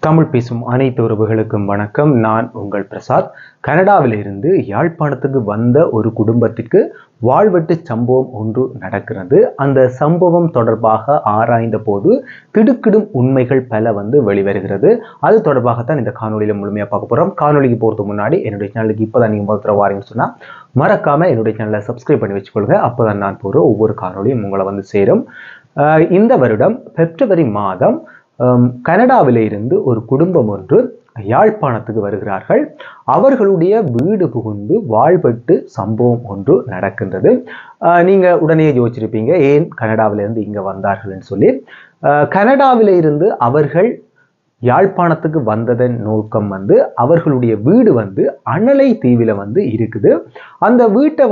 தமிழ் பேசும் அனைத்து உறவுகளுக்கும் வணக்கம். நான் உங்கள் பிரசாத். கனடாவிலிருந்து யாழ்ப்பாணத்துக்கு வந்த ஒரு குடும்பத்திற்கு வாழ்வெட்டு சம்பவம் ஒன்று நடக்கிறது. அந்த சம்பவம் தொடர்பாக ஆராய்ந்த போது திடுக்கிடும் உண்மைகள் பல வெளிவருகிறது. அது தொடர்பாகத்தான் இந்த காணொலியில முழுமையாக பார்க்க போறோம். காணொலிக்கு போறதுக்கு முன்னாடி என்னுடைய சேனலுக்கு இப்போதான் நீங்க முதல்ல வாரீங்கன்னு சொன்னா மறக்காம என்னுடைய சேனலை சப்ஸ்கிரைப் பண்ணி வச்சுக்கொள்ளுங்க. அப்போதான் நான் போற ஒவ்வொரு காணொலியும் உங்களை சேரும். இந்த வருடம் பிப்ரவரி மாதம் கனடாவில இருந்து ஒரு குடும்பம் ஒன்று யாழ்ப்பாணத்துக்கு வருகிறார்கள். அவர்களுடைய வீடு புகுந்து வாழ்வெட்டு சம்பவம் ஒன்று நடக்கின்றது. நீங்க உடனே யோசிச்சிருப்பீங்க, ஏன் கனடாவில இருந்து இங்க வந்தார்கள் சொல்லி. கனடாவில இருந்து அவர்கள் யாழ்ப்பாணத்துக்கு வந்ததன் நோக்கம் அவர்களுடைய வீடு அனலை தீவில இருக்குது. அந்த வீட்டை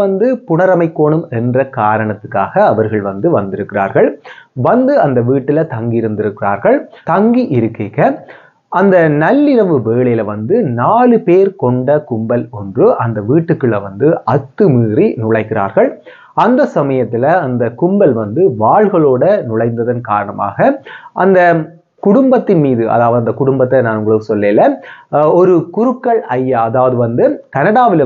புனரமைக்கணும் என்ற காரணத்துக்காக அவர்கள் வந்திருக்கிறார்கள். அந்த வீட்டுல தங்கி இருந்திருக்கிறார்கள். தங்கி இருக்க அந்த நள்ளிரவு வேளையில 4 பேர் கொண்ட கும்பல் ஒன்று அந்த வீட்டுக்குள்ள அத்துமீறி நுழைக்கிறார்கள். அந்த சமயத்துல அந்த கும்பல் வாள்களோட நுழைந்ததன் காரணமாக அந்த குடும்பத்தின் மீது, அதாவது அந்த குடும்பத்தை நான் உங்களுக்கு சொல்லல, ஒரு குருக்கள் ஐயா, அதாவது கனடாவில்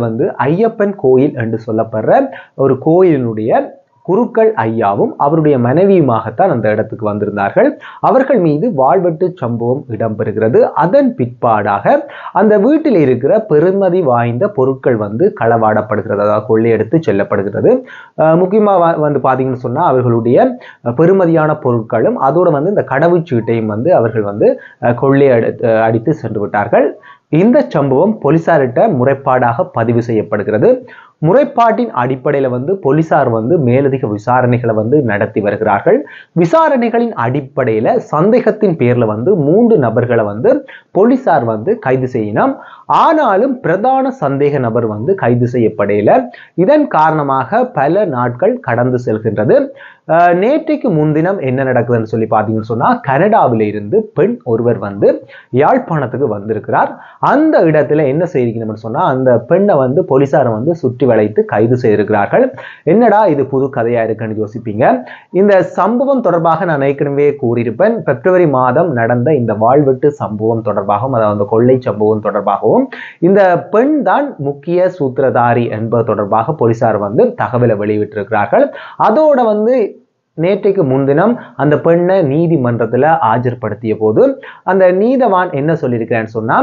ஐயப்பன் கோயில் என்று சொல்லப்படுற ஒரு கோயிலினுடைய குருக்கள் ஐயாவும் அவருடைய மனைவியுமாகத்தான் அந்த இடத்துக்கு வந்திருந்தார்கள். அவர்கள் மீது வாழ்வெட்டு சம்பவம் இடம்பெறுகிறது. அதன் பிற்பாடாக அந்த வீட்டில் இருக்கிற பெருமதி வாய்ந்த பொருட்கள் களவாடப்படுகிறது, அதாவது கொள்ளையெடுத்து செல்லப்படுகிறது. முக்கியமா பாத்தீங்கன்னு சொன்னா அவர்களுடைய பெருமதியான பொருட்களும் அதோட இந்த கடவுச்சீட்டையும் அவர்கள் அடித்து சென்று விட்டார்கள். இந்த சம்பவம் போலீசார்கிட்ட முறைப்பாடாக பதிவு செய்யப்படுகிறது. முறைப்பாட்டின் அடிப்படையில போலீசார் மேலதிக விசாரணைகளை நடத்தி வருகிறார்கள். விசாரணைகளின் அடிப்படையில சந்தேகத்தின் பேர்ல 3 நபர்களை போலீசார் கைது செய்யணும். ஆனாலும் பிரதான சந்தேக நபர் கைது செய்யப்படையில. இதன் காரணமாக பல நாட்கள் கடந்து செல்கின்றது. நேற்றைக்கு முன்தினம் என்ன நடக்குதுன்னு சொல்லி பாத்தீங்கன்னு சொன்னா, கனடாவில இருந்து பெண் ஒருவர் யாழ்ப்பாணத்துக்கு வந்திருக்கிறார். அந்த இடத்துல என்ன செய்யணும்னு சொன்னா, அந்த பெண்ணை போலீசார் சுற்றி வளைத்து கைது செய்திருக்கிறார்கள். என்னடா இது புது கதையா இருக்குன்னு யோசிப்பீங்க. இந்த சம்பவம் தொடர்பாக நான் ஏற்கனவே கூறியிருப்பேன். பிப்ரவரி மாதம் நடந்த இந்த வாழ்வெட்டு சம்பவம் தொடர்பாகவும், அதாவது கொள்ளை சம்பவம் தொடர்பாகவும், இந்த பெண் தான் முக்கிய சூத்திரதாரி என்பது தொடர்பாக போலீசார் தகவலை வெளியிட்டிருக்கிறார்கள். அதோட நேற்றைக்கு முன்தினம் அந்த பெண்ணை நீதிமன்றத்துல ஆஜர்படுத்திய போது அந்த நீதவான் என்ன சொல்லியிருக்கிறேன்னு சொன்னா,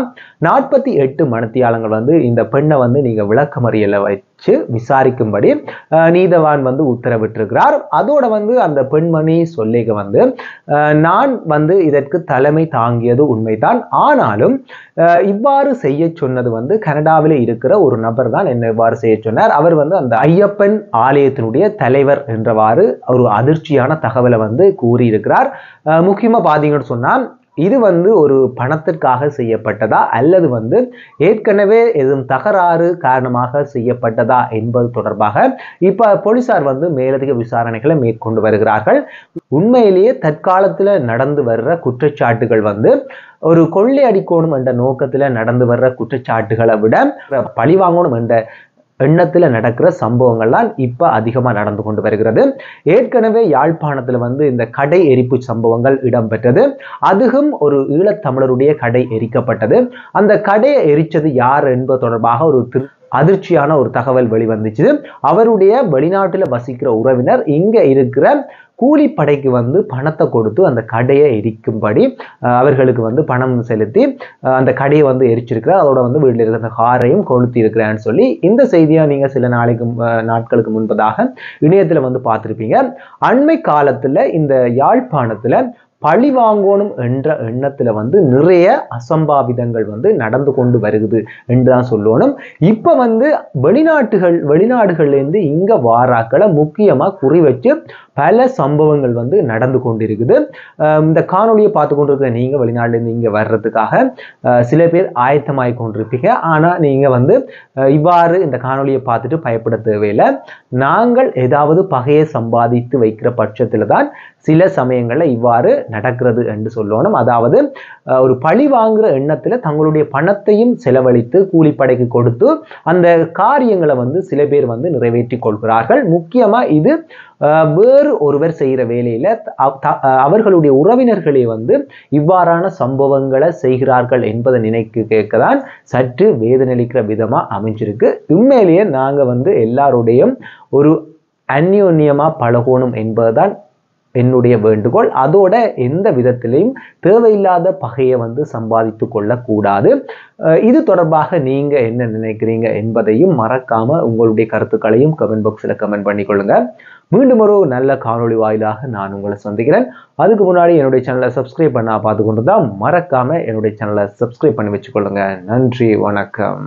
48 மணித்தியாலங்கள் இந்த பெண்ணை நீங்க விளக்கமறியல வச்சு விசாரிக்கும்படி நீதவான் உத்தரவிட்டிருக்கிறார். அதோட அந்த பெண்மணி சொல்லிக்க நான் இதற்கு தலைமை தாங்கியது உண்மைதான். ஆனாலும் இவ்வாறு செய்ய சொன்னது கனடாவில இருக்கிற ஒரு நபர் தான் என்ன இவ்வாறு செய்ய சொன்னார். அவர் அந்த ஐயப்பன் ஆலயத்தினுடைய தலைவர் என்றவாறு ஒரு அதிர்ச்சியான தகவலை கூறியிருக்கிறார். முக்கியமா பாத்தீங்கன்னு சொன்னா, இது ஒரு பணத்திற்காக செய்யப்பட்டதா அல்லது ஏற்கனவே எதுவும் தகராறு காரணமாக செய்யப்பட்டதா என்பது தொடர்பாக இப்ப போலீசார் மேலதிக விசாரணைகளை மேற்கொண்டு வருகிறார்கள். உண்மையிலேயே தற்காலத்துல நடந்து வர்ற குற்றச்சாட்டுகள் ஒரு கொள்ளை அடிக்கணும் என்ற நோக்கத்துல நடந்து வர்ற குற்றச்சாட்டுகளை விட பழி வாங்கணும் என்ற எண்ணத்துல நடக்கிற சம்பவங்கள்லாம் இப்ப அதிகமா நடந்து கொண்டு வருகிறது. ஏற்கனவே யாழ்ப்பாணத்துல இந்த கடை எரிப்பு சம்பவங்கள் இடம்பெற்றது. அதுவும் ஒரு ஈழத்தமிழருடைய கடை எரிக்கப்பட்டது. அந்த கடையை எரிச்சது யார் என்பது தொடர்பாக ஒரு அதிர்ச்சியான ஒரு தகவல் வெளிவந்துச்சு. அவருடைய வெளிநாட்டுல வசிக்கிற உறவினர் இங்க இருக்கிற கூலிப்படைக்கு பணத்தை கொடுத்து அந்த கடையை எரிக்கும்படி அவர்களுக்கு பணம் செலுத்தி அந்த கடையை எரிச்சிருக்கிறார். அதோட வீட்டில் இருக்கிற அந்த காரையும் கொளுத்தி இருக்கிறான்னு சொல்லி இந்த செய்தியை நீங்க சில நாட்களுக்கு முன்பதாக இணையத்துல பார்த்திருப்பீங்க. அண்மை காலத்துல இந்த யாழ்ப்பாணத்துல பழி வாங்கணும் என்ற எண்ணத்துல நிறைய அசம்பாவிதங்கள் நடந்து கொண்டு வருகிறது என்றுதான் சொல்லணும். இப்ப வெளிநாடுகள்ல இருந்து இங்க வாராக்களை முக்கியமா குறி வச்சு பல சம்பவங்கள் நடந்து கொண்டிருக்குது. இந்த காணொலியை பார்த்து கொண்டிருக்கிற நீங்க வெளிநாட்டுல இருந்து இங்க வர்றதுக்காக சில பேர் ஆயத்தமாய் கொண்டிருப்பீங்க. ஆனா நீங்க இவ்வாறு இந்த காணொலியை பார்த்துட்டு பயப்பட தேவையில்லை. நாங்கள் ஏதாவது பகையை சம்பாதித்து வைக்கிற பட்சத்துல தான் சில சமயங்கள்ல இவ்வாறு நடக்கிறது என்று சொல்லணும். அதாவது ஒரு பழி வாங்குற எண்ணத்துல தங்களுடைய பணத்தையும் செலவழித்து கூலிப்படைக்கு கொடுத்து அந்த காரியங்களை வந்து சில பேர் வந்து நிறைவேற்றி கொள்கிறார்கள். முக்கியமா இது வேறு ஒருவர் செய்கிற வேலையில அவர்களுடைய உறவினர்களே வந்து இவ்வாறான சம்பவங்களை செய்கிறார்கள் என்பதை கேட்கதான் சற்று வேதனையளிக்கிற விதமா அமைஞ்சிருக்கு. உண்மையிலேயே நாங்க வந்து எல்லாருடையும் ஒரு அந்யோன்யமா பழகணும் என்பதுதான் என்னுடைய வேண்டுகோள். அதோட எந்த விதத்திலையும் தேவையில்லாத பகையை வந்து சம்பாதித்து கொள்ளக்கூடாது. இது தொடர்பாக நீங்க என்ன நினைக்கிறீங்க என்பதையும் மறக்காம உங்களுடைய கருத்துக்களையும் கமெண்ட் பாக்ஸில் கமெண்ட் பண்ணிக்கொள்ளுங்க. மீண்டும் ஒரு நல்ல காணொளி வாயிலாக நான் உங்களை சந்திக்கிறேன். அதுக்கு முன்னாடி என்னுடைய சேனலை சப்ஸ்கிரைப் பண்ண பார்த்து கொண்டு தான் மறக்காம என்னுடைய சேனலை சப்ஸ்கிரைப் பண்ணி வச்சுக்கொள்ளுங்க. நன்றி, வணக்கம்.